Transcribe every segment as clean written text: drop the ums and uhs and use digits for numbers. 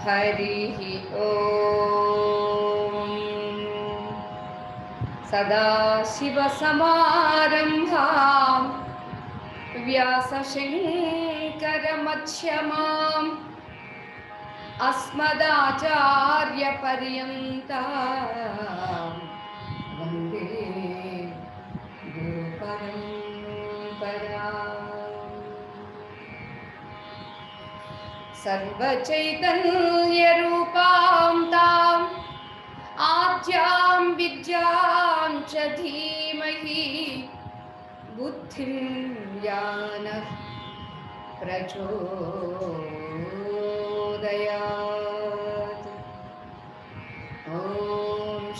हरिः ॐ। सदाशिवसमारम्भां व्यासशङ्करमध्यमाम् अस्मदाचार्यपर्यन्तां वन्दे गुरुपरम्पराम्। सर्वचैतन्यरूपां ताम् आद्यां विद्यां च धीमहि बुद्धिं ज्ञानः प्रचोदयात्। ॐ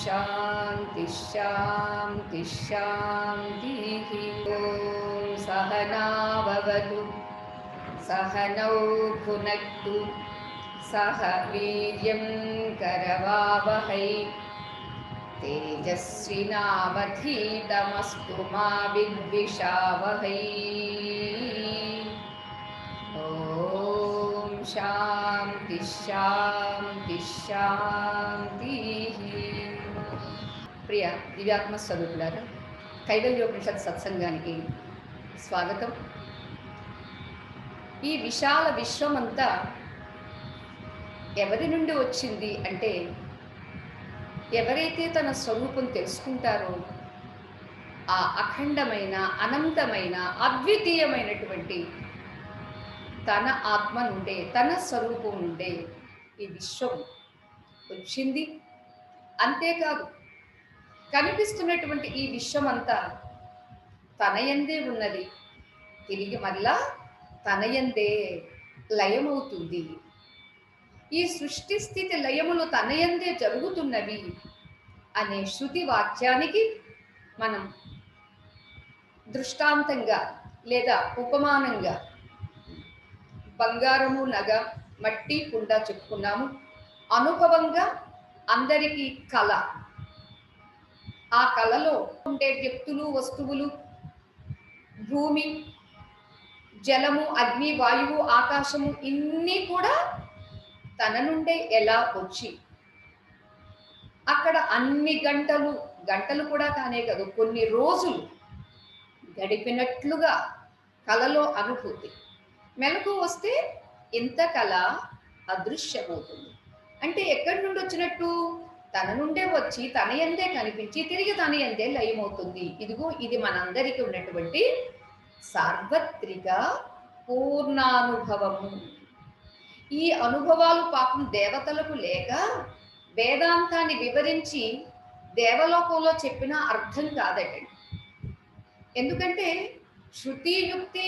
शान्ति शान्ति शान्तिः। ॐ सहना भवतु सहनौ भुनक्तु सह वीर्यं करवावहै तेजस्विनावधीतमस्तु मा विद्विषावहै। ॐ शान्ति शान्ति शान्तिः। ప్రియ దివ్యాత్మ స్వరూపులారా, కైవల్యోపనిషత్ సత్సంగానికి స్వాగతం. ఈ విశాల విశ్వమంతా ఎవరి నుండి వచ్చింది అంటే, ఎవరైతే తన స్వరూపం తెలుసుకుంటారో ఆ అఖండమైన, అనంతమైన, అద్వితీయమైనటువంటి తన ఆత్మ నుండే, తన స్వరూపం నుండే ఈ విశ్వం వచ్చింది. అంతేకాదు, కనిపిస్తున్నటువంటి ఈ విశ్వమంతా తనయందే ఉన్నది, తిరిగి మళ్ళా తనయందే లయమవుతుంది. ఈ సృష్టి స్థితి లయములు తనయందే జరుగుతున్నవి అనే శృతి వాక్యానికి మనం దృష్టాంతంగా లేదా ఉపమానంగా బంగారము, నగ, మట్టి, కుండ చెప్పుకున్నాము. అనుభవంగా అందరికీ కళ, ఆ కళలో ఉండే వ్యక్తులు, వస్తువులు, భూమి, జలము, అగ్ని, వాయువు, ఆకాశము ఇన్ని కూడా తన నుండే ఎలా వచ్చి అక్కడ అన్ని గంటలు కూడా కానే కాదు, కొన్ని రోజులు గడిపినట్లుగా కళలో అనుభూతి. మెలకు వస్తే ఇంత కళ అదృశ్యమవుతుంది. అంటే ఎక్కడి నుండి వచ్చినట్టు? తన నుండే వచ్చి తన యందే కనిపించి తిరిగి తన యందే లయమవుతుంది. ఇదిగో ఇది మనందరికీ ఉన్నటువంటి సార్వత్రిక పూర్ణానుభవము. ఈ అనుభవాలు పాపం దేవతలకు లేక వేదాంతాన్ని వివరించి దేవలోకంలో చెప్పిన అర్థం కాదటండి. ఎందుకంటే శృతి యుక్తి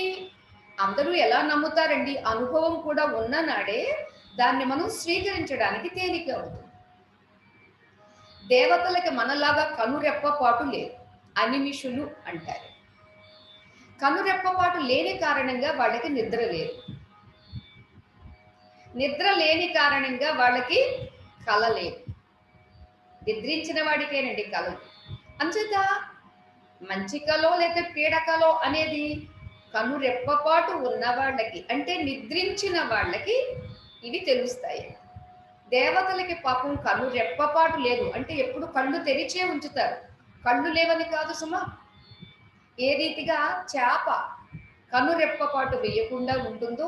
అందరూ ఎలా నమ్ముతారండి? అనుభవం కూడా ఉన్ననాడే దాన్ని మనం స్వీకరించడానికి తేలిక అవుతుంది. దేవతలకి మనలాగా కనురెప్పపాటు లేదు, అనిమిషులు అంటారు. కనురెప్పపాటు లేని కారణంగా వాళ్ళకి నిద్ర లేదు, నిద్ర లేని కారణంగా వాళ్ళకి కళ లేదు. నిద్రించిన వాడికేనండి కళలు. అంచేత మంచి కలో లేక పీడకలో అనేది కనురెప్పపాటు ఉన్న వాళ్ళకి, అంటే నిద్రించిన వాళ్ళకి ఇవి తెలుస్తాయి. దేవతలకి పాపం కనురెప్పపాటు లేదు, అంటే ఎప్పుడు కళ్ళు తెరిచే ఉంచుతారు. కళ్ళు లేవని కాదు సుమా. ఏ రీతిగా చేప కనురెప్పపాటు వేయకుండా ఉంటుందో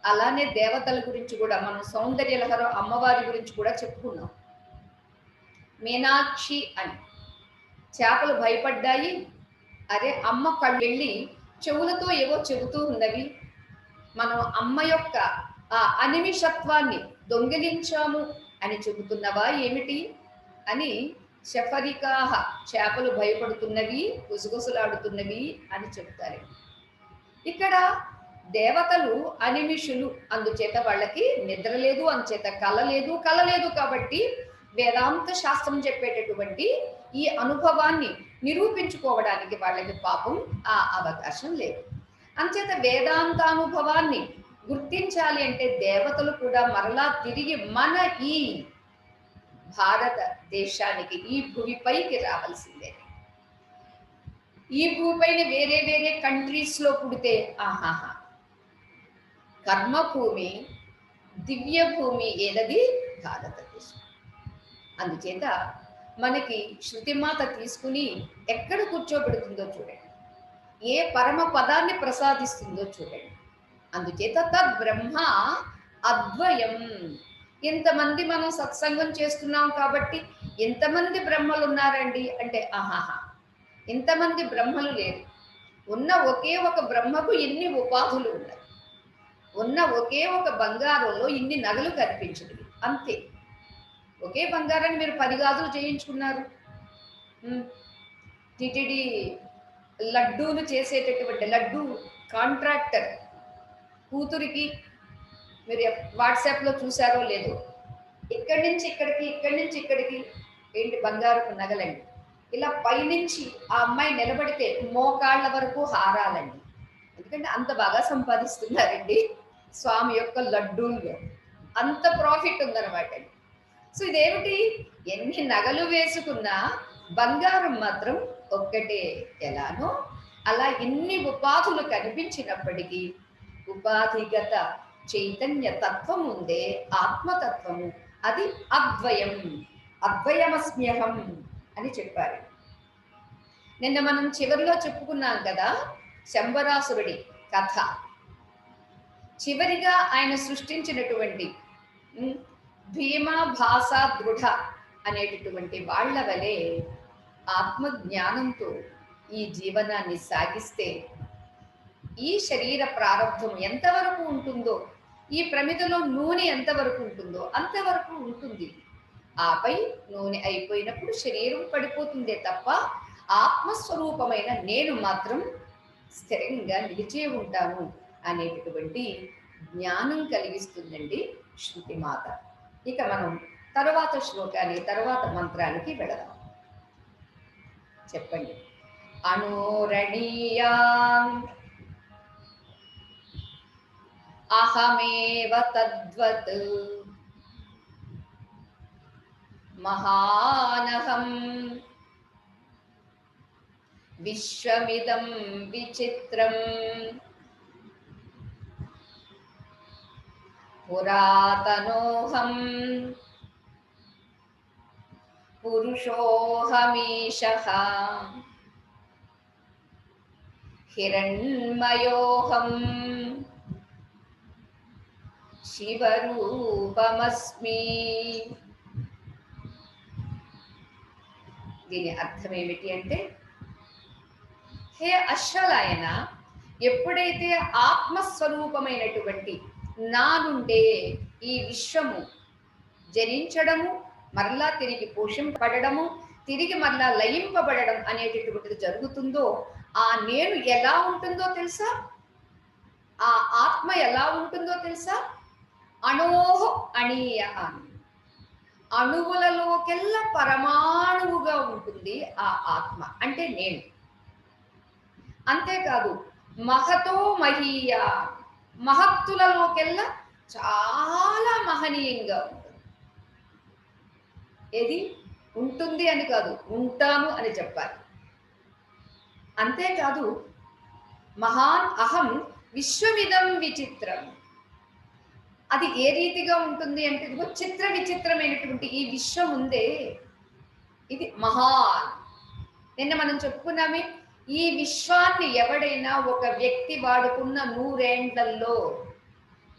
అలానే దేవతల గురించి కూడా మనం సౌందర్యలహర అమ్మవారి గురించి కూడా చెప్పుకున్నాం. మీనాక్షి అని చేపలు భయపడ్డాయి. అరే అమ్మ కళ్ళు వెళ్ళి చెవులతో ఏవో చెబుతూ ఉన్నవి, మనం అమ్మ యొక్క ఆ అనిమిషత్వాన్ని దొంగిలించాము అని చెబుతున్నవా ఏమిటి అని శఫరికాహ చేపలు భయపడుతున్నవి, గుసగుసలాడుతున్నవి అని చెప్తారు. ఇక్కడ దేవతలు అనిమిషులు, అందుచేత వాళ్ళకి నిద్ర లేదు, అందుచేత కళ లేదు కాబట్టి వేదాంత శాస్త్రం చెప్పేటటువంటి ఈ అనుభవాన్ని నిరూపించుకోవడానికి వాళ్ళకి పాపం ఆ అవకాశం లేదు. అంచేత వేదాంతానుభవాన్ని గుర్తించాలి అంటే దేవతలు కూడా మరలా తిరిగి మన ఈ భారతదేశానికి, ఈ భూమిపైకి రావాల్సిందే. ఈ భూమిపైన వేరే వేరే కంట్రీస్ లో పుడితే ఆహాహా, కర్మభూమి దివ్య భూమి ఏదది? భారతదేశం. అందుచేత మనకి శృతిమాత తీసుకుని ఎక్కడ కూర్చోబెడుతుందో చూడండి, ఏ పరమ పదాన్ని ప్రసాదిస్తుందో చూడండి. అందుచేత తద్బ్రహ్మ అద్వయం. ఇంతమంది మనం సత్సంగం చేస్తున్నాం కాబట్టి ఎంతమంది బ్రహ్మలు ఉన్నారండి అంటే, ఆహాహా, ఇంతమంది బ్రహ్మలు లేరు. ఉన్న ఒకే ఒక బ్రహ్మకు ఎన్ని ఉపాధులు ఉన్నాయి, ఉన్న ఒకే ఒక బంగారంలో ఇన్ని నగలు కనిపించదు, అంతే. ఒకే బంగారాన్ని మీరు 10 గాజులు చేయించుకున్నారు. టిటిడి లడ్డూలు చేసేటటువంటి లడ్డూ కాంట్రాక్టర్ కూతురికి మీరు వాట్సాప్లో చూసారో లేదో, ఇక్కడి నుంచి ఇక్కడికి, ఇక్కడి నుంచి ఇక్కడికి ఏంటి బంగారపు నగలండి. ఇలా పైనుంచి ఆ అమ్మాయి నిలబడితే మోకాళ్ళ వరకు హారాలండి. ఎందుకంటే అంత బాగా సంపాదిస్తున్నారండి స్వామి యొక్క లడ్డూల్లో, అంత ప్రాఫిట్ ఉందన్నమాట. సో ఇదేమిటి, ఎన్ని నగలు వేసుకున్నా బంగారం మాత్రం ఒక్కటే. ఎలానో అలా ఎన్ని ఉపాధులు కనిపించినప్పటికీ ఉపాధిగత చైతన్య తత్వం ఉందే, ఆత్మతత్వము, అది అద్వయం. అద్వయమస్మ్యహం అని చెప్పారు. నిన్న మనం చివరిలో చెప్పుకున్నాం కదా శంబరాసురుడి కథ. చివరిగా ఆయన సృష్టించినటువంటి భీమ, భాస, దృఢ అనేటటువంటి వాళ్ళ వలె ఆత్మజ్ఞానంతో ఈ జీవనాన్ని సాగిస్తే ఈ శరీర ప్రారంభం ఎంతవరకు ఉంటుందో, ఈ ప్రమిదలో నూనె ఎంతవరకు ఉంటుందో అంతవరకు ఉంటుంది. ఆపై నూనె అయిపోయినప్పుడు శరీరం పడిపోతుందే తప్ప ఆత్మస్వరూపమైన నేను మాత్రం స్థిరంగా నిలిచే ఉంటాను అనేటటువంటి జ్ఞానం కలిగిస్తుందండి శృతిమాత. ఇక మనం తరువాత శ్లోకాన్ని, తరువాత మంత్రానికి వెళదాం. చెప్పండి. అనోరణీయా అహమేవ తద్వత్ మహానహం విశ్వమిదం విచిత్రం పురాతనోహం పురుషోహమీశః హిరణ్మయోహం శివరూపమస్మి. దీని అర్థం ఏమిటి అంటే, హే అశ్వలాయన, ఎప్పుడైతే ఆత్మస్వరూపమైనటువంటి నా నుండే ఈ విశ్వము జనించడము, మరలా తిరిగి పోషింపబడము, తిరిగి మరలా లయింపబడడం అనేటటువంటిది జరుగుతుందో, ఆ నేను ఎలా ఉంటుందో తెలుసా? ఆ ఆత్మ ఎలా ఉంటుందో తెలుసా? అణోహ అణీయ, అణువులలోకెల్లా పరమాణువుగా ఉంటుంది ఆ ఆత్మ అంటే నేను. అంతేకాదు మహతో మహీయ, మహత్తులలోకెల్లా చాలా మహనీయంగా ఉంటుంది. ఏది ఉంటుంది అని కాదు, ఉంటాను అని చెప్పాలి. అంతేకాదు మహాన్ అహం విశ్వమిదం విచిత్రం, అది ఏ రీతిగా ఉంటుంది అంటే, ఇదిగో చిత్ర విచిత్రమైనటువంటి ఈ విశ్వం ఉందే, ఇది మహాన్. నిన్న మనం చెప్పుకున్నామే, ఈ విశ్వాన్ని ఎవడైనా ఒక వ్యక్తి వాడుకున్న 100 ఏండ్లలో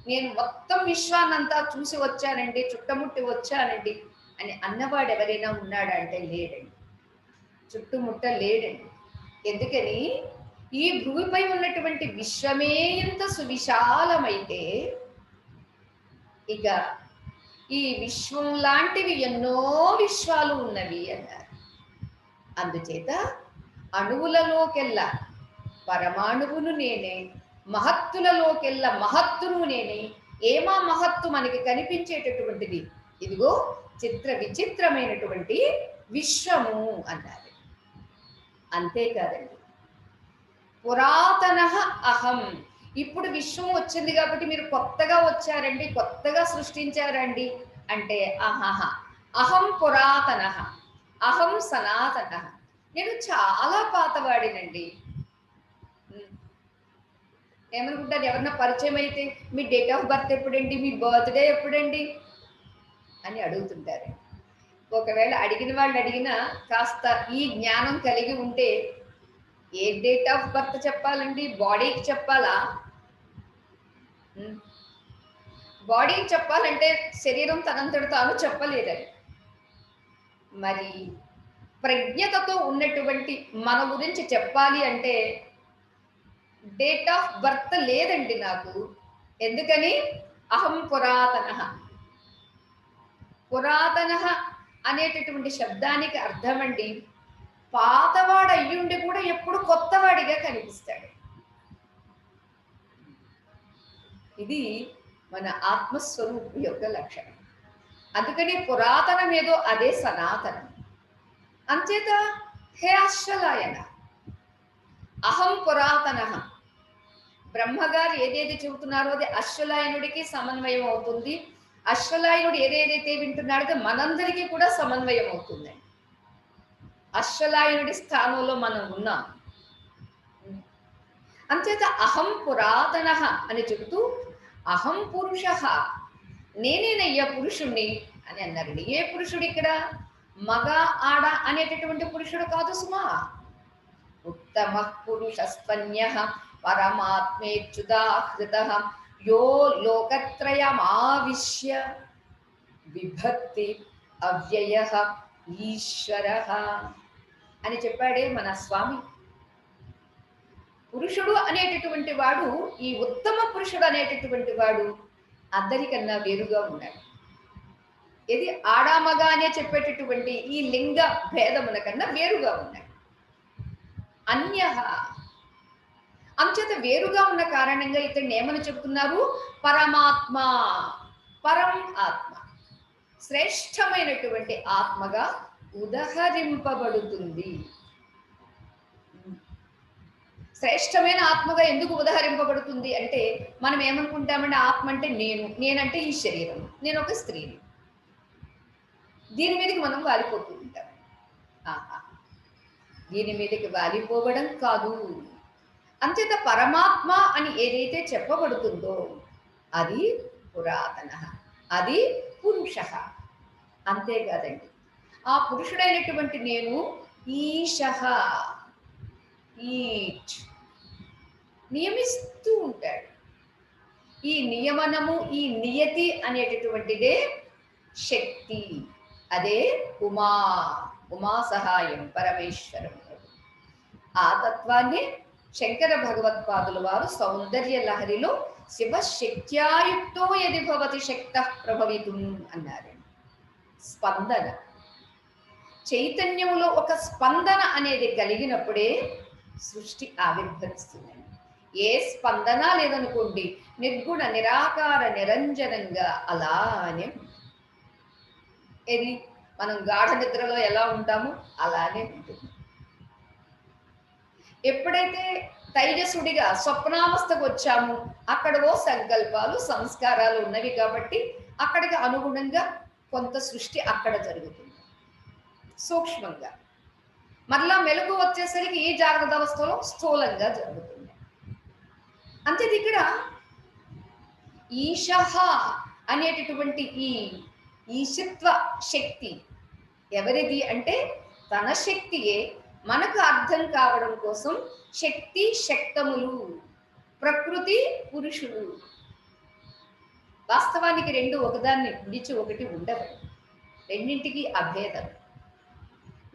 నేను మొత్తం విశ్వాన్నంతా చూసి వచ్చానండి, చుట్టముట్టి వచ్చానండి అని అన్నవాడు ఎవరైనా ఉన్నాడా అంటే లేడండి, చుట్టుముట్ట లేడండి. ఎందుకని, ఈ భూమిపై ఉన్నటువంటి విశ్వమే ఇంత సువిశాలమైతే ఇక ఈ విశ్వం లాంటివి ఎన్నో విశ్వాలు ఉన్నవి అన్నారు. అందుచేత అణువులలోకెల్లా పరమాణువును నేనే, మహత్తులలోకెల్లా మహత్తును నేనే. ఏమా మహత్తు మనకి కనిపించేటటువంటిది, ఇదిగో చిత్ర విచిత్రమైనటువంటి విశ్వము అన్నారు. అంతేకాదండి, పురాతన అహం, ఇప్పుడు విశ్వం వచ్చింది కాబట్టి మీరు కొత్తగా వచ్చారండి, కొత్తగా సృష్టించారండి అంటే, ఆహాహా, అహం పురాతన, అహం సనాతన, నేను చాలా పాతవాడినండి. ఏమనుకుంటారు ఎవరన్నా పరిచయం అయితే మీ డేట్ ఆఫ్ బర్త్ ఎప్పుడండి, మీ బర్త్డే ఎప్పుడండి అని అడుగుతుంటారు. ఒకవేళ అడిగిన వాళ్ళు అడిగినా కాస్త ఈ జ్ఞానం కలిగి ఉంటే ఏ డేట్ ఆఫ్ బర్త్ చెప్పాలండి, బాడీకి చెప్పాలా? బాడీకి చెప్పాలంటే శరీరం తనంతట తాను చెప్పలేదని. మరి ప్రజ్ఞతతో ఉన్నటువంటి మన గురించి చెప్పాలి అంటే డేట్ ఆఫ్ బర్త్ లేదండి నాకు. ఎందుకని? అహం పురాతన. పురాతన అనేటటువంటి శబ్దానికి అర్థం అండి, పాతవాడు అయ్యుండి కూడా ఎప్పుడు కొత్తవాడిగా కనిపిస్తాడు. ఇది మన ఆత్మస్వరూపు యొక్క లక్షణం. అందుకని పురాతనం ఏదో అదే సనాతనం. అంచేత హే అశ్వలాయన, అహం పురాతన. బ్రహ్మగారు ఏదేది చెబుతున్నారో అది అశ్వలాయనుడికి సమన్వయం అవుతుంది. అశ్వలాయనుడు ఏదేదైతే వింటున్నాడో మనందరికీ కూడా సమన్వయం అవుతుంది. అశ్వలాయనుడి స్థానంలో మనం ఉన్నాం. అంచేత అహం పురాతన అని చెబుతూ అహం పురుష, నేనేనయ్యా పురుషుణ్ణి అని అన్నారండి. ఏ పురుషుడు ఇక్కడ? మగ ఆడ అనేటటువంటి పురుషుడు కాదు సుమా. ఉత్తమ పురుషస్త్వన్య పరమాత్మేచ్యుదాహృత యో లోకత్రయమావిశ్య విభక్తి అవ్యయ ఈశ్వర అని చెప్పాడే మన స్వామి. పురుషుడు అనేటటువంటి వాడు, ఈ ఉత్తమ పురుషుడు అనేటటువంటి వాడు అందరికన్నా వేరుగా ఉన్నాడు. ఇది ఆడామగ అనే చెప్పేటటువంటి ఈ లింగ భేదముల కన్నా వేరుగా ఉన్నాడు. అన్య, అంచేత వేరుగా ఉన్న కారణంగా ఇతన్ని ఏమని చెబుతున్నారు? పరమాత్మ. పరం ఆత్మ, శ్రేష్టమైనటువంటి ఆత్మగా ఉదహరింపబడుతుంది. శ్రేష్టమైన ఆత్మగా ఎందుకు ఉదహరింపబడుతుంది అంటే, మనం ఏమనుకుంటామంటే ఆత్మ అంటే నేనంటే ఈ శరీరం, నేను ఒక స్త్రీని, దీని మీదకి మనం వాలిపోతూ ఉంటాం. ఆహా, దీని మీదకి వాలిపోవడం కాదు. అంచేత పరమాత్మ అని ఏదైతే చెప్పబడుతుందో అది పురాతన, అది పురుష. అంతేకాదండి, ఆ పురుషుడైనటువంటి నేను ఈశ, నియమిస్తూ ఉంటాడు. ఈ నియమనము, ఈ నియతి అనేటటువంటిదే శక్తి. అదే ఉమా సహాయం పరమేశ్వరం. ఆ తత్వాన్ని శంకర భగవత్పాదుల వారు సౌందర్య లహరిలో శివశక్త్యాయుక్తో యది భవతి శక్త ప్రభవితుం అన్నారు. స్పందన, చైతన్యములో ఒక స్పందన అనేది కలిగినప్పుడే సృష్టి ఆవిర్భవిస్తుందండి. ఏ స్పందన లేదనుకోండి, నిర్గుణ నిరాకార నిరంజనంగా అలానే ఏది మనం గాఢ నిద్రలో ఎలా ఉంటామో అలానే ఉంటుంది. ఎప్పుడైతే తైజసుడిగా స్వప్నావస్థకు వచ్చాము, అక్కడవో సంకల్పాలు సంస్కారాలు ఉన్నవి కాబట్టి అక్కడికి అనుగుణంగా కొంత సృష్టి అక్కడ జరుగుతుంది సూక్ష్మంగా. మరలా మెలకు వచ్చేసరికి ఈ జాగ్రత్త అవస్థలో స్థూలంగా జరుగుతుంది. అంతే ఇక్కడ ఈశః అనేటటువంటి ఈ ఈశత్వ శక్తి ఎవరిది అంటే తన శక్తియే మనకు అర్థం కావడం కోసం శక్తి శక్తములు, ప్రకృతి పురుషుడు. వాస్తవానికి రెండు ఒకదాన్ని విడిచి ఒకటి ఉండవు, రెండింటికి అభేదం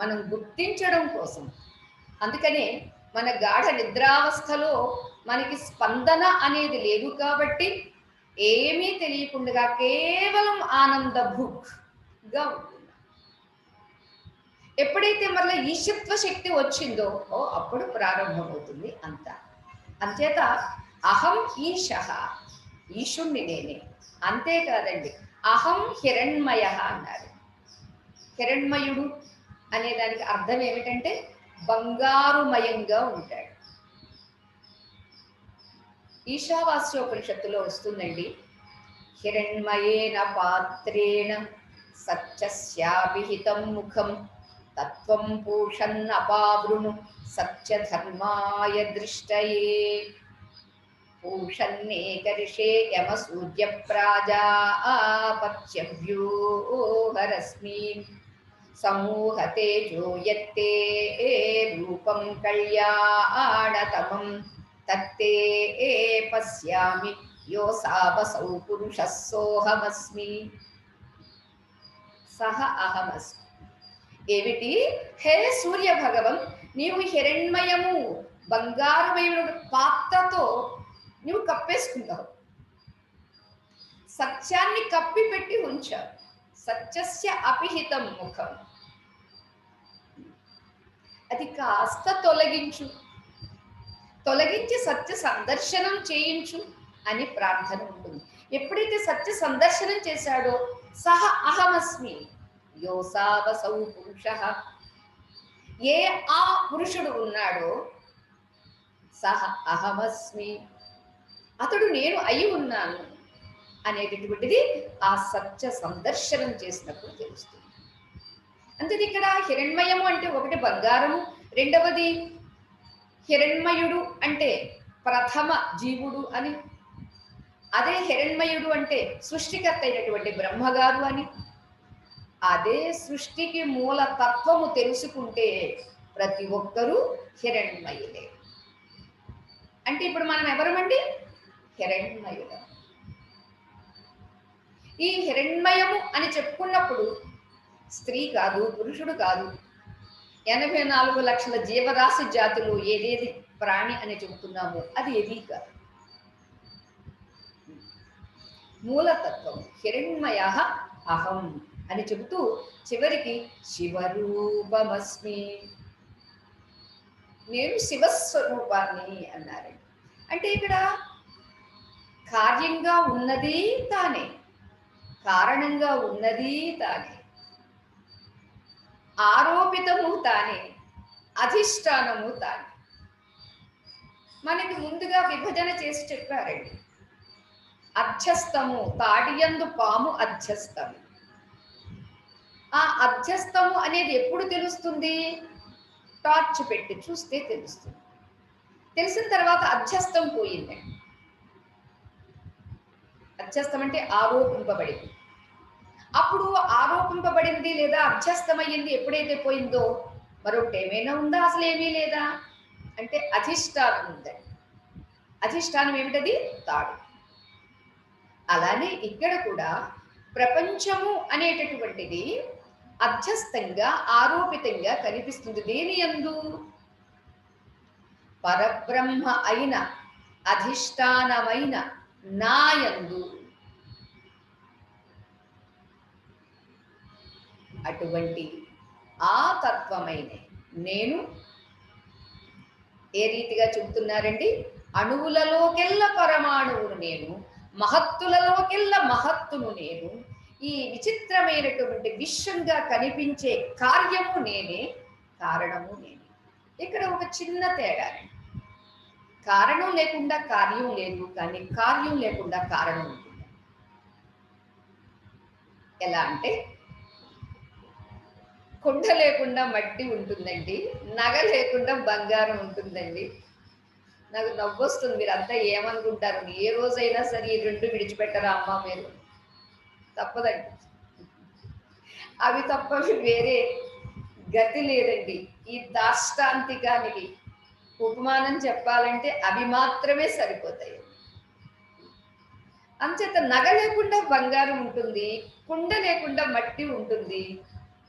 మనం గుర్తించడం కోసం. అందుకనే మన గాఢ నిద్రావస్థలో మనకి స్పందన అనేది లేదు కాబట్టి ఏమీ తెలియకుండా కేవలం ఆనంద భుక్గా ఉంటుంది. ఎప్పుడైతే మరలా ఈశత్వ శక్తి వచ్చిందో అప్పుడు ప్రారంభమవుతుంది అంతా. అంచేత అహం ఈశః, ఈశుణ్ణి నేనే. అంతేకాదండి, అహం హిరణ్మయ అన్నారు. హిరణ్మయుడు అనే దానికి అర్థం ఏమిటంటే బంగారుమయంగా ఉంటాడు. ఈశావాస్యోపనిషత్తులో వస్తుందండి, హిరణ్మయేన పాత్రేణ సత్యస్యాభిహితం ముఖం తత్వం పూషన్నపావృణు సత్యధర్మాయ దృష్టయే. పూషన్నేకరిషే యమ సూర్య ప్రాజాపత్యవ్యూహరశ్మి సమూహతేజో యత్తే రూపం కళ్యాణతమం తత్తే పశ్యామి యోసావసౌ పురుషः సోహమస్మి సహ అహమస్మి. ఏమిటి? హే సూర్య భగవం, నీవు హిరణ్మయము బంగారమైన పాత్రతో నువ్వు కప్పేసుకుంటావు. సత్యాన్ని కప్పి పెట్టి ఉంచావు. సత్యస్య అపిహితం ముఖం. అది కాస్త తొలగించు, తొలగించి సత్య సందర్శనం చేయించు అని ప్రార్థన ఉంటుంది. ఎప్పుడైతే సత్య సందర్శనం చేశాడో సహ అహమస్మి యోసావసౌ పురుష, ఏ ఆ పురుషుడు ఉన్నాడో సహ అహమస్మి, అతడు నేను అయి ఉన్నాను అనేటటువంటిది ఆ సత్య సందర్శనం చేసినప్పుడు తెలుస్తుంది. అంటే ఇక్కడ హిరణ్మయము అంటే ఒకటి బంగారము, రెండవది హిరణ్మయుడు అంటే ప్రథమ జీవుడు అని, అదే హిరణ్మయుడు అంటే సృష్టికర్త అయినటువంటి బ్రహ్మగారు అని, అదే సృష్టికి మూల తత్వము తెలుసుకుంటే ప్రతి ఒక్కరూ హిరణ్మయులే. అంటే ఇప్పుడు మనం ఎవరమండి? హిరణ్మయులు. ఈ హిరణ్మయము అని చెప్పుకున్నప్పుడు స్త్రీ కాదు, పురుషుడు కాదు, 84 లక్షల జీవరాశి జాతులు ఏదేది ప్రాణి అని చెబుతున్నామో అది ఏది కాదు. మూలతత్వం హిరణ్మయ అహం అని చెబుతూ చివరికి శివరూపమస్మి, నేను శివస్వరూపాన్ని అన్నారు. అంటే ఇక్కడ కార్యంగా ఉన్నది తానే, కారణంగా ఉన్నది తానే, ఆరోపితము తానే, అధిష్టానము తానే. మనకి ముందుగా విభజన చేసి చెప్పారండి. అధ్యస్థము, తాడియందు పాము అధ్యస్థము. ఆ అధ్యస్థము అనేది ఎప్పుడు తెలుస్తుంది? టార్చ్ పెట్టి చూస్తే తెలుస్తుంది. తెలిసిన తర్వాత అధ్యస్థం పోయిందండి. అధ్యస్థం అంటే ఆరోపింపబడింది. అప్పుడు ఆరోపింపబడింది లేదా అధ్యస్థమయ్యింది ఎప్పుడైతే పోయిందో మరొకటి ఏమైనా ఉందా? అసలు ఏమీ లేదా అంటే అధిష్టానం ఉందండి. అధిష్టానం ఏమిటది? తాడు. అలానే ఇక్కడ కూడా ప్రపంచము అనేటటువంటిది అధ్యస్థంగా ఆరోపితంగా కనిపిస్తుంది. దేని యందు? పరబ్రహ్మ అయిన అధిష్టానమైన నాయందు. అటువంటి ఆ తత్వమైన నేను ఏ రీతిగా చెబుతున్నారండి? అణువులలోకెల్ల పరమాణువును నేను, మహత్తులలోకెల్ల మహత్తును నేను, ఈ విచిత్రమైనటువంటి విశ్వంగా కనిపించే కార్యము నేనే, కారణము నేనే. ఇక్కడ ఒక చిన్న తేడా. కారణం లేకుండా కార్యం లేదు, కానీ కార్యం లేకుండా కారణం ఉంటుంది. ఎలా అంటే కుండ లేకుండా మట్టి ఉంటుందండి, నగ లేకుండా బంగారం ఉంటుందండి. నాకు నవ్వొస్తుంది. మీరంతా ఏమనుకుంటారు? ఏ రోజైనా సరే ఈ రెండు విడిచిపెట్టరా అమ్మ మీరు? తప్పదండి. అవి తప్ప వేరే గతి లేదండి. ఈ దాష్టాంతికానికి ఉపమానం చెప్పాలంటే అవి మాత్రమే సరిపోతాయి. అంచేత నగ లేకుండా బంగారం ఉంటుంది, కుండ లేకుండా మట్టి ఉంటుంది.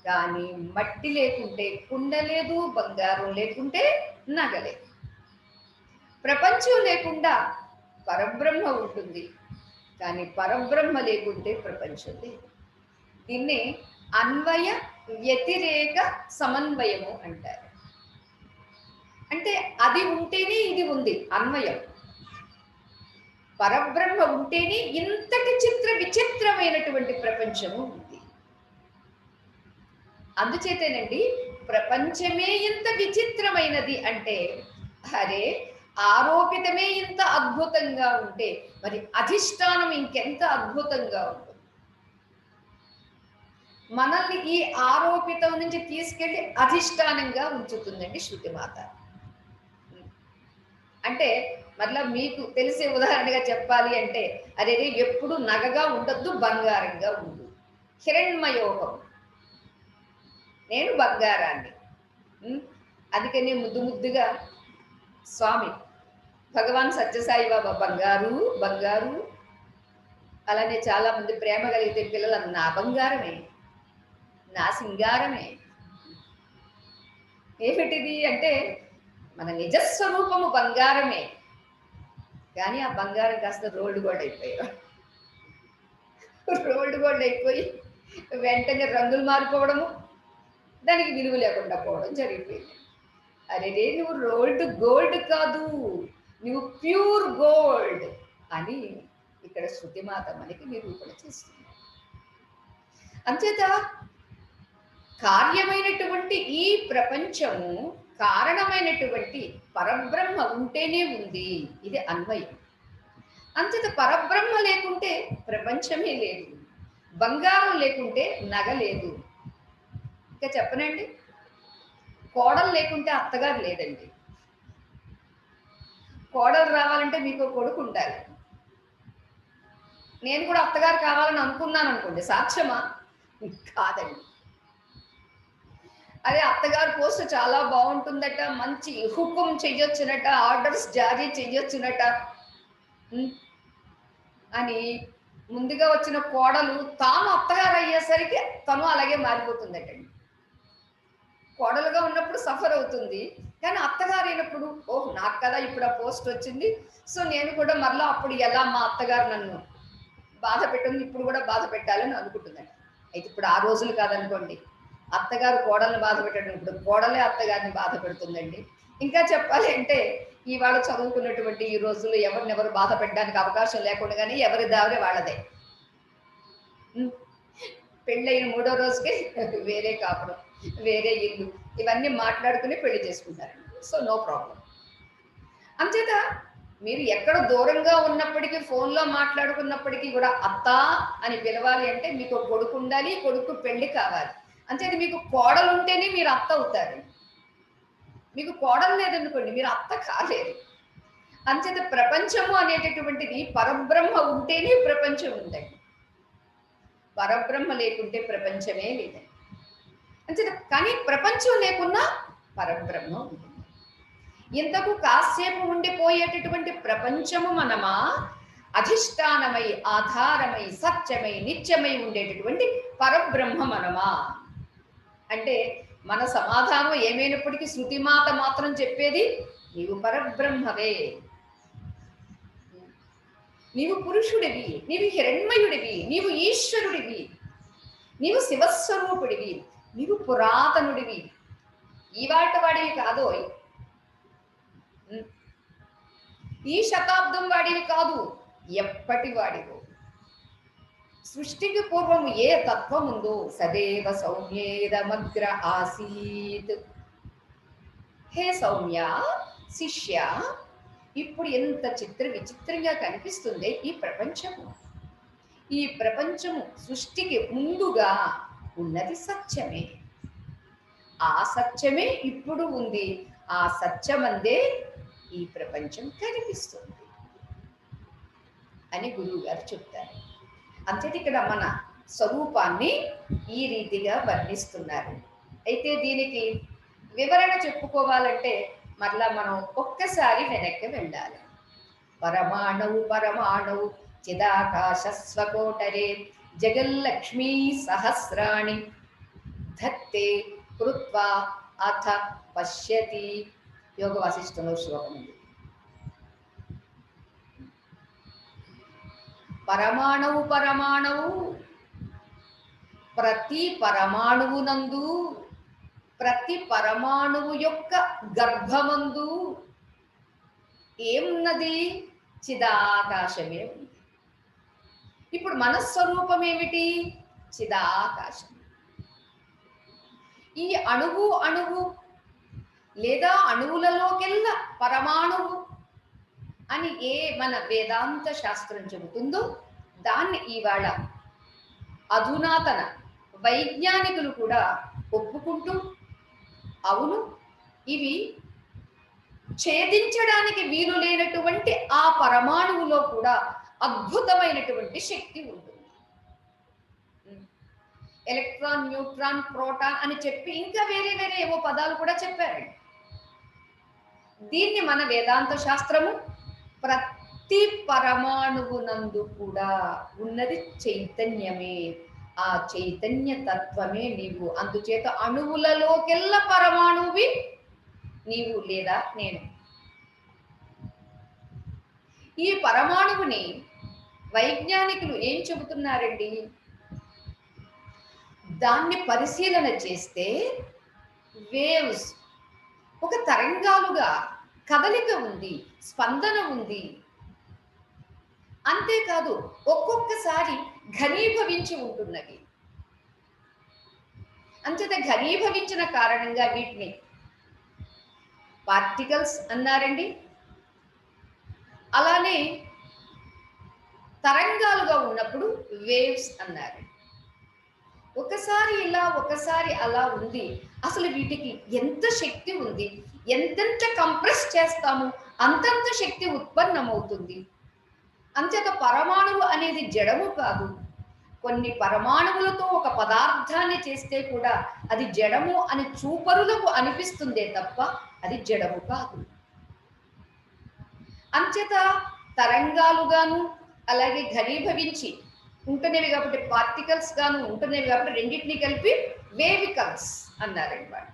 కానీ మట్టి లేకుంటే కుండ లేదు, బంగారం లేకుంటే నగ లేదు. ప్రపంచం లేకుండా పరబ్రహ్మ ఉంటుంది, కానీ పరబ్రహ్మ లేకుంటే ప్రపంచం లేదు. దీన్ని అన్వయ వ్యతిరేక సమన్వయము అంటారు. అంటే అది ఉంటేనే ఇది ఉంది, అన్వయం. పరబ్రహ్మ ఉంటేనే ఇంతటి చిత్ర విచిత్రమైనటువంటి ప్రపంచము ఉంది. అందుచేతేనండి ప్రపంచమే ఇంత విచిత్రమైనది అంటే, అరే ఆరోపితమే ఇంత అద్భుతంగా ఉంటే మరి అధిష్టానం ఇంకెంత అద్భుతంగా ఉంటుంది. మనల్ని ఈ ఆరోపితం నుంచి తీసుకెళ్లి అధిష్టానంగా ఉంచుతుందండి శృతిమాత. అంటే మరలా మీకు తెలిసే ఉదాహరణగా చెప్పాలి అంటే, అరే ఎప్పుడు నగగా ఉండొద్దు, బంగారంగా ఉండు. హిరణ్మయోగం, నేను బంగారాన్ని. అందుకని ముద్దు ముద్దుగా స్వామి భగవాన్ సత్యసాయి బాబా బంగారు బంగారు. అలానే చాలా మంది ప్రేమ కలిగితే పిల్లలు నా బంగారమే, నా సింగారమే. ఏమిటిది అంటే మన నిజస్వరూపము బంగారమే, కానీ ఆ బంగారం కాస్త రోల్డ్ గోల్డ్ అయిపోయారు. రోల్డ్ గోల్డ్ అయిపోయి వెంటనే రంగులు మారిపోవడము, దానికి విలువ లేకుండా పోవడం జరిగిపోయింది. అరే నువ్వు రోల్డ్ గోల్డ్ కాదు, నువ్వు ప్యూర్ గోల్డ్ అని ఇక్కడ శృతిమాత మనకి నిరూపణ చేస్తుంది. అంచేత కార్యమైనటువంటి ఈ ప్రపంచము కారణమైనటువంటి పరబ్రహ్మ ఉంటేనే ఉంది. ఇది అన్వయం. అంచేత పరబ్రహ్మ లేకుంటే ప్రపంచమే లేదు, బంగారం లేకుంటే నగ లేదు. ఇంకా చెప్పనండి, కోడలు లేకుంటే అత్తగారు లేదండి. కోడలు రావాలంటే మీకు కొడుకు ఉండాలి. నేను కూడా అత్తగారు కావాలని అనుకున్నాను అనుకోండి, సాక్ష్యమా? కాదండి. అదే అత్తగారు పోస్ట్ చాలా బాగుంటుందట, మంచి హుకుం చెయ్యొచ్చునట, ఆర్డర్స్ జారీ చెయ్యొచ్చునట అని ముందుగా వచ్చిన కోడలు తాను అత్తగారు అయ్యేసరికి తను అలాగే మారిపోతుందటండి. కోడలుగా ఉన్నప్పుడు సఫర్ అవుతుంది, కానీ అత్తగారు అయినప్పుడు ఓహ్ నాకు కదా ఇప్పుడు ఆ పోస్ట్ వచ్చింది, సో నేను కూడా మరలా అప్పుడు ఎలా మా అత్తగారు నన్ను బాధ పెట్టింది ఇప్పుడు కూడా బాధ పెట్టాలని అనుకుంటుందండి. అయితే ఇప్పుడు ఆ రోజులు కాదనుకోండి, అత్తగారు కోడల్ని బాధ పెట్టడం, ఇప్పుడు కోడలే అత్తగారిని బాధ పెడుతుందండి. ఇంకా చెప్పాలి అంటే ఇవాళ చదువుకున్నటువంటి ఈ రోజుల్లో ఎవరినెవరు బాధ పెట్టడానికి అవకాశం లేకుండా, కానీ ఎవరి దావరే వాళ్ళదే. పెళ్ళైన 3వ రోజుకే వేరే కాపురం, వేరే ఇల్లు, ఇవన్నీ మాట్లాడుకుని పెళ్లి చేసుకుంటారండి. So no problem. అంచేత మీరు ఎక్కడ దూరంగా ఉన్నప్పటికీ ఫోన్లో మాట్లాడుకున్నప్పటికీ కూడా అత్త అని పిలవాలి అంటే మీకు కొడుకు ఉండాలి, కొడుకు పెళ్లి కావాలి. అంచేది మీకు కోడలు ఉంటేనే మీరు అత్త అవుతారు. మీకు కోడలు లేదనుకోండి, మీరు అత్త కాలేరు. అంచేత ప్రపంచము అనేటటువంటిది పరబ్రహ్మ ఉంటేనే ప్రపంచం ఉందండి, పరబ్రహ్మ లేకుంటే ప్రపంచమే లేదండి. అంచేత కానీ ప్రపంచం లేకున్నా పరబ్రహ్మ ఉంటుంది. ఇంతకు కాసేపు ఉండిపోయేటటువంటి ప్రపంచము మనమా, అధిష్టానమై ఆధారమై సత్యమై నిత్యమై ఉండేటటువంటి పరబ్రహ్మ మనమా అంటే మన సమాధానం ఏమైనప్పటికీ శృతిమాత మాత్రం చెప్పేది నీవు పరబ్రహ్మవే, నీవు పురుషుడివి, నీవు హిరణ్మయుడివి, నీవు ఈశ్వరుడివి, నీవు శివస్వరూపుడివి, నీవు పురాతనుడివి, ఈవాటి వాడివి కాదో, ఈ శతాబ్దం వాడివి కాదు, ఎప్పటి వాడివో. సృష్టికి పూర్వము ఏ తత్వం ఉందో సదేవ సౌమ్యేదమగ్ర ఆసీత్. హే సౌమ్య శిష్య, ఇప్పుడు ఎంత విచిత్రంగా కనిపిస్తుంది ఈ ప్రపంచము. ఈ ప్రపంచము సృష్టికి ముందుగా ఉన్నది సత్యమే, ఆ సత్యమే ఇప్పుడు ఉంది, ఆ సత్యమందే ఈ ప్రపంచం కనిపిస్తుంది అని గురువు గారు చెప్తారు. అంతేది ఇక్కడ మన స్వరూపాన్ని ఈ రీతిగా వర్ణిస్తున్నారు. అయితే దీనికి వివరణ చెప్పుకోవాలంటే మరలా మనం ఒక్కసారి వెనక్కి వెళ్ళాలి. పరమాణవు పరమాణవు చిదాకాశ స్వకోటరే జగల్లక్ష్మీ సహస్రాణి ధత్తే కృత్వా అథ పశ్యతి. యోగ వాసిష్ఠంలో శ్లోకం ఉంది. పరమాణువు పరమాణువు ప్రతి పరమాణువునందు, ప్రతి పరమాణువు యొక్క గర్భమందు ఏమున్నది? చిదాకాశమే ఉంది. ఇప్పుడు మనస్వరూపం ఏమిటి? చిదాకాశం. ఈ అణువు అణువు లేదా అణువులలోకెల్లా పరమాణువు అని ఏ మన వేదాంత శాస్త్రం చెబుతుందో దాన్ని ఇవాళ అధునాతన వైజ్ఞానికులు కూడా ఒప్పుకుంటూ అవును ఇవి ఛేదించడానికి వీలు లేనటువంటి ఆ పరమాణువులో కూడా అద్భుతమైనటువంటి శక్తి ఉంటుంది. ఎలక్ట్రాన్, న్యూట్రాన్, ప్రోటాన్ అని చెప్పి ఇంకా వేరే వేరే ఏవో పదాలు కూడా చెప్పారండి. దీన్ని మన వేదాంత శాస్త్రము ప్రతి పరమాణువునందు కూడా ఉన్నది చైతన్యమే, ఆ చైతన్య తత్వమే నీవు. అందుచేత అణువులలోకెల్లా పరమాణువి నీవు లేదా నేను. ఈ పరమాణువుని వైజ్ఞానికులు ఏం చెబుతున్నారండి? దాన్ని పరిశీలన చేస్తే వేవ్స్, ఒక తరంగాలుగా కదలిక ఉంది, స్పందన ఉంది. అంతేకాదు ఒక్కొక్కసారి ఘనీభవించి ఉంటున్నది. అంచేత ఘనీభవించిన కారణంగా వీటిని పార్టికల్స్ అన్నారండి. అలానే తరంగాలుగా ఉన్నప్పుడు వేవ్స్ అన్నారు. ఒకసారి ఇలా ఒకసారి అలా ఉంది. అసలు వీటికి ఎంత శక్తి ఉంది, ఎంతెంత కంప్రెస్ చేస్తాము అంతంత శక్తి ఉత్పన్నమవుతుంది. అంచేత పరమాణువు అనేది జడము కాదు. కొన్ని పరమాణువులతో ఒక పదార్థాన్ని చేస్తే కూడా అది జడము అని చూపరులకు అనిపిస్తుందే తప్ప అది జడము కాదు. అంచేత తరంగాలుగాను అలాగే ఘనీభవించి ఉంటున్నవి కాబట్టి పార్టికల్స్ గాను ఉంటున్నవి కాబట్టి రెండింటినీ కలిపి వేవికల్స్ అన్నారండి వాళ్ళు.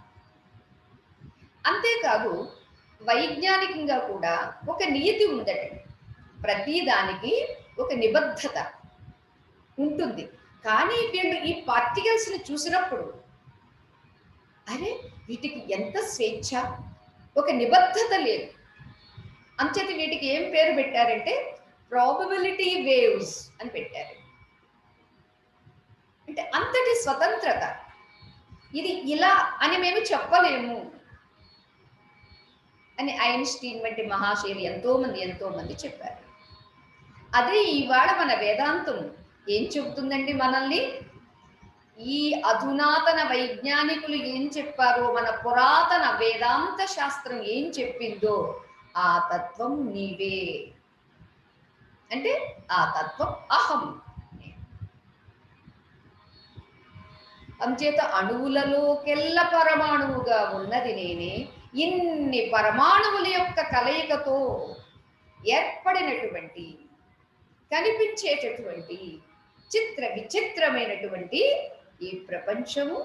అంతేకాదు వైజ్ఞానికంగా కూడా ఒక నియతి ఉందట. ప్రతి దానికి ఒక నిబద్ధత ఉంటుంది. కానీ వీళ్ళు ఈ పార్టికల్స్ ని చూసినప్పుడు అరే వీటికి ఎంత స్వేచ్ఛ, ఒక నిబద్ధత లేదు. అంచేత వీటికి ఏం పేరు పెట్టారంటే ప్రాబబిలిటీ వేవ్స్ అని పెట్టారు. అంటే అంతటి స్వతంత్రత. ఇది ఇలా అని మేము చెప్పలేము అని ఐన్స్టీన్ వంటి మహాశయులు ఎంతో మంది చెప్పారు. అదే ఇవాళ మన వేదాంతం ఏం చెబుతుందండి మనల్ని? ఈ అధునాతన వైజ్ఞానికులు ఏం చెప్పారో, మన పురాతన వేదాంత శాస్త్రం ఏం చెప్పిందో ఆ తత్వం నీవే. అంటే ఆ తత్వం అహం. అంచేత అణువులలోకెల్లా పరమాణువుగా ఉన్నది నేనే. ఇన్ని పరమాణువుల యొక్క కలయికతో ఏర్పడినటువంటి కనిపించేటటువంటి చిత్ర విచిత్రమైనటువంటి ఈ ప్రపంచము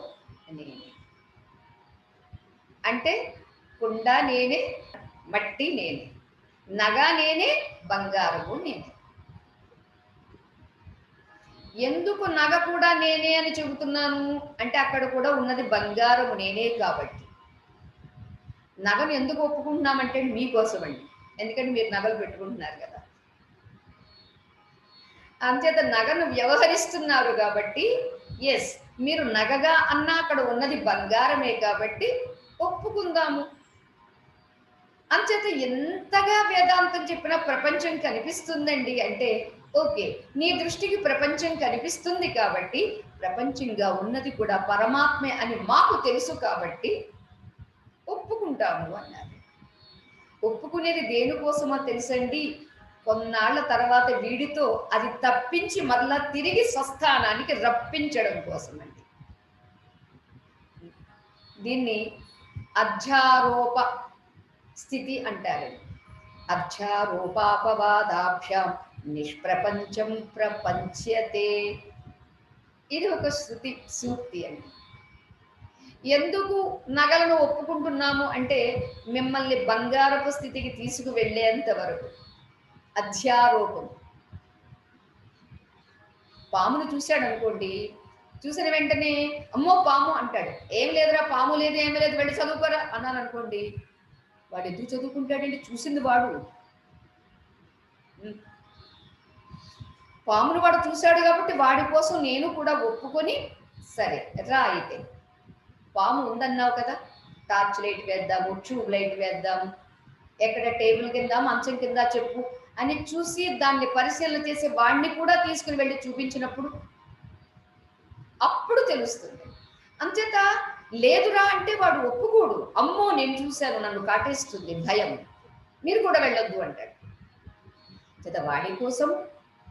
నేనే. అంటే కుండ నేనే, మట్టి నేనే, నగ నేనే, బంగారము నేనే. ఎందుకు నగ కూడా నేనే అని చెబుతున్నాను అంటే అక్కడ కూడా ఉన్నది బంగారము నేనే కాబట్టి. నగను ఎందుకు ఒప్పుకుంటున్నామంటే మీకోసం అండి, ఎందుకంటే మీరు నగలు పెట్టుకుంటున్నారు కదా. అంచేత నగను వ్యవహరిస్తున్నారు కాబట్టి ఎస్ మీరు నగగా అన్నా అక్కడ ఉన్నది బంగారమే కాబట్టి ఒప్పుకుందాము. అంచేత ఎంతగా వేదాంతం చెప్పినా ప్రపంచం కనిపిస్తుందండి అంటే ఓకే, నీ దృష్టికి ప్రపంచం కనిపిస్తుంది కాబట్టి ప్రపంచంగా ఉన్నది కూడా పరమాత్మే అని మాకు తెలుసు కాబట్టి ఒప్పుకుంటాము అన్నారు. ఒప్పుకునేది దేనికోసమో తెలుసండి? కొన్నాళ్ల తర్వాత వీడితో అది తప్పించి మరలా తిరిగి స్వస్థానానికి రప్పించడం కోసమండి. దీన్ని అధ్యారోప స్థితి అంటారు. అధ్యారోపాపవాదాభ్యాం నిష్ప్రపంచం ప్రపంచ్యతే. ఇది ఒక శృతి సూక్తి అండి. ఎందుకు నగలను ఒప్పుకుంటున్నాము అంటే మిమ్మల్ని బంగారపు స్థితికి తీసుకువెళ్ళేంత వరకు. అధ్యారోపం. పామును చూశాడు అనుకోండి, చూసిన వెంటనే అమ్మో పాము అంటాడు. ఏం లేదురా, పాము లేదు, ఏమీ లేదు, వెళ్ళి చదువుకోరా అన్నాను అనుకోండి, వాడు ఎందుకు చదువుకుంటాడండి? చూసింది వాడు. పామును వాడు చూశాడు కాబట్టి వాడి కోసం నేను కూడా ఒప్పుకొని సరే రా అయితే పాము ఉందన్నావు కదా, టార్చ్ లైట్ వేద్దాము, ట్యూబ్ లైట్ వేద్దాము, ఎక్కడ టేబుల్ కింద మంచం కింద చెప్పు అని చూసి దాన్ని పరిశీలన చేసి వాడిని కూడా తీసుకుని వెళ్ళి చూపించినప్పుడు అప్పుడు తెలుస్తుంది. అంచేత లేదురా అంటే వాడు ఒప్పుకోడు. అమ్మో నేను చూశాను, నన్ను కాటేస్తుంది భయం, మీరు కూడా వెళ్ళొద్దు అంటాడు. చేత వాడి కోసం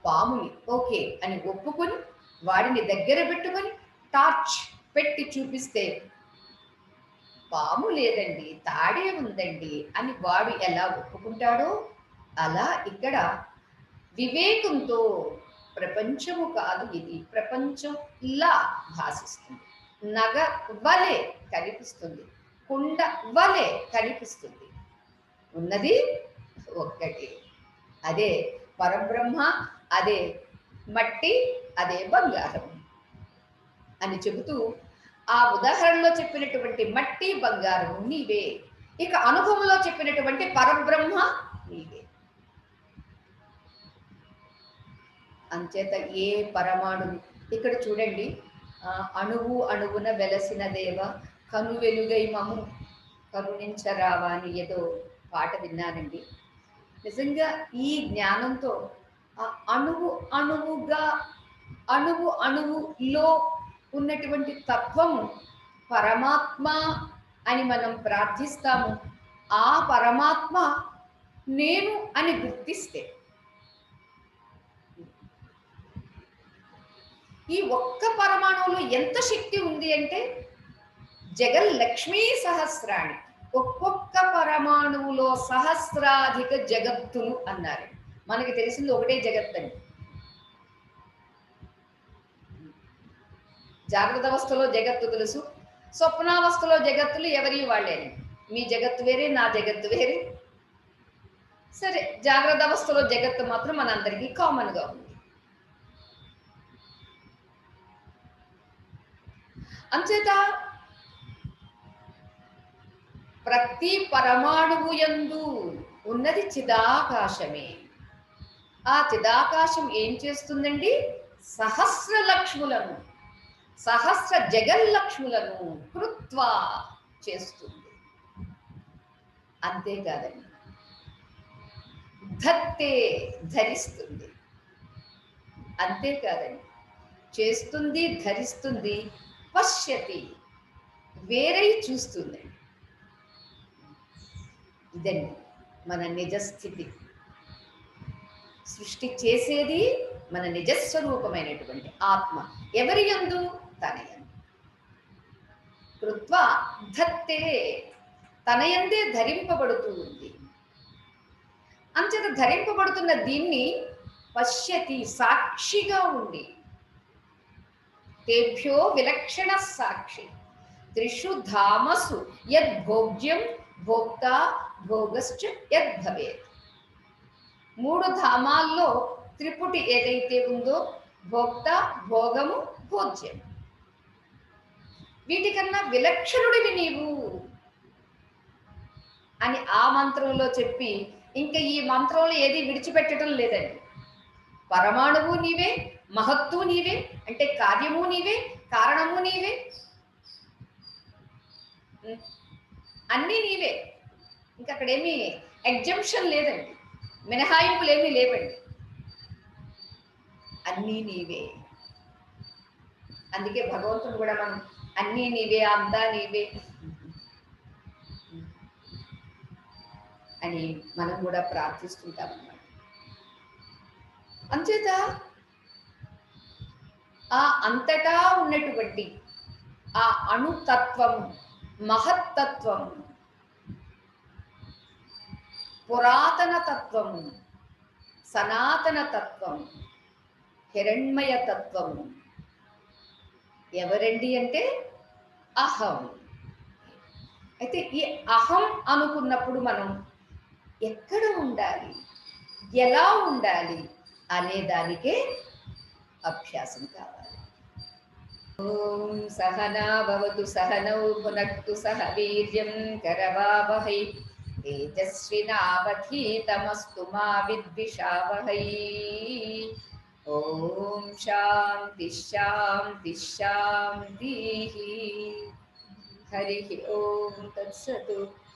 పాముని ఓకే అని ఒప్పుకొని వాడిని దగ్గర పెట్టుకొని టార్చ్ పెట్టి చూపిస్తే పాము లేదండి, తాడే ఉందండి అని వాడు ఎలా ఒప్పుకుంటాడో అలా ఇక్కడ వివేకంతో ప్రపంచము కాదు ఇది, ప్రపంచం ఇలా భాషిస్తుంది, నగ వలె కనిపిస్తుంది, కుండ వలె కనిపిస్తుంది, ఉన్నది ఒక్కటి, అదే పరబ్రహ్మ, అదే మట్టి, అదే బంగారం అని చెబుతూ ఆ ఉదాహరణలో చెప్పినటువంటి మట్టి బంగారం నీవే, ఇక అనుభవంలో చెప్పినటువంటి పరబ్రహ్మ నీవే. అంచేత ఏ పరమాణు ఇక్కడ చూడండి, అణువు అణువున వెలసిన దేవ కను వెలుగై మము కరుణించరావా అని ఏదో పాట విన్నానండి. నిజంగా ఈ జ్ఞానంతో ఆ అణువు అణువుగా అణువు అణువులో ఉన్నటువంటి తత్వం పరమాత్మ అని మనం ప్రార్థిస్తాము. ఆ పరమాత్మ నేను అని గుర్తిస్తే ఈ ఒక్క పరమాణువులో ఎంత శక్తి ఉంది అంటే జగల్లక్ష్మీ సహస్రాణి, ఒక్కొక్క పరమాణువులో సహస్రాధిక జగత్తులు అన్నారు. మనకి తెలిసింది ఒకటే జగత్ అని. జాగ్రత్త అవస్థలో జగత్తు తెలుసు, స్వప్నావస్థలో జగత్తులు ఎవరి వాళ్ళే. మీ జగత్తు వేరే, నా జగత్తు వేరే. సరే, జాగ్రత్త అవస్థలో జగత్తు మాత్రం మనందరికీ కామన్ గా ఉంది. అంచేత ప్రతి పరమాణువు యందు ఉన్నది చిదాకాశమే. ఆ చిదాకాశం ఏం చేస్తుందండి? సహస్ర లక్ష్ములను, సహస్ర జగల్లక్ష్ములను కృత్వా చేస్తుంది. అంతేకాదండి, ధత్తే ధరిస్తుంది. అంతేకాదండి, చేస్తుంది, ధరిస్తుంది, పశ్యతి వేరై చూస్తుంది. ఇదండి మన నిజస్థితి. సృష్టి చేసేది మన నిజస్వరూపమైనటువంటి ఆత్మ. ఎవరి యందు? తన యందు. కృత్వా ధత్తే, తన యందే ధరింపబడుతూ ఉంది. అంచేత ధరింపబడుతున్న దీన్ని పశ్యతి, సాక్షిగా ఉండి, తేభ్యో విలక్షణ సాక్షి త్రిషు ధామసు యద్ భోగ్యం భోక్త భోగశ్చ యద్ భవేత్. మూడు ధామాల్లో త్రిపుటి ఏదైతే ఉందో భోక్త, భోగము, భోజ్యం, వీటికన్నా విలక్షణుడివి నీవు అని ఆ మంత్రంలో చెప్పి ఇంకా ఈ మంత్రంలో ఏది విడిచిపెట్టడం లేదండి. పరమాణువు నీవే, మహత్తు నీవే, అంటే కార్యము నీవే, కారణము నీవే, అన్నీ నీవే. ఇంకా అక్కడేమీ ఎగ్జంప్షన్ లేదండి, మినహాయింపులు ఏమీ లేవండి, అన్నీ నీవే. అందుకే భగవంతుడు కూడా మనం అన్నీ నీవే, అంతా నీవే అని మనం కూడా ప్రార్థిస్తుంటాం అన్నమాట. అంచేత ఆ అంతటా ఉన్నటువంటి ఆ అణుతత్వం, మహత్తత్వం, పురాతన తత్వం, సనాతన తత్వం, హిరణ్మయ తత్వం ఎవరండి అంటే అహం. అయితే ఈ అహం అనుకున్నప్పుడు మనం ఎక్కడ ఉండాలి, ఎలా ఉండాలి అనే దానికే అభ్యాసం కావాలి. ఓం సహనా భవతు సహనౌ భునక్తు సహ వీర్యం కరవావహై తేజస్వినావధీతమస్తు మా విద్విషావహై. ఓం శాంతి శాంతి శాంతి. హరి ఓం తత్సతు.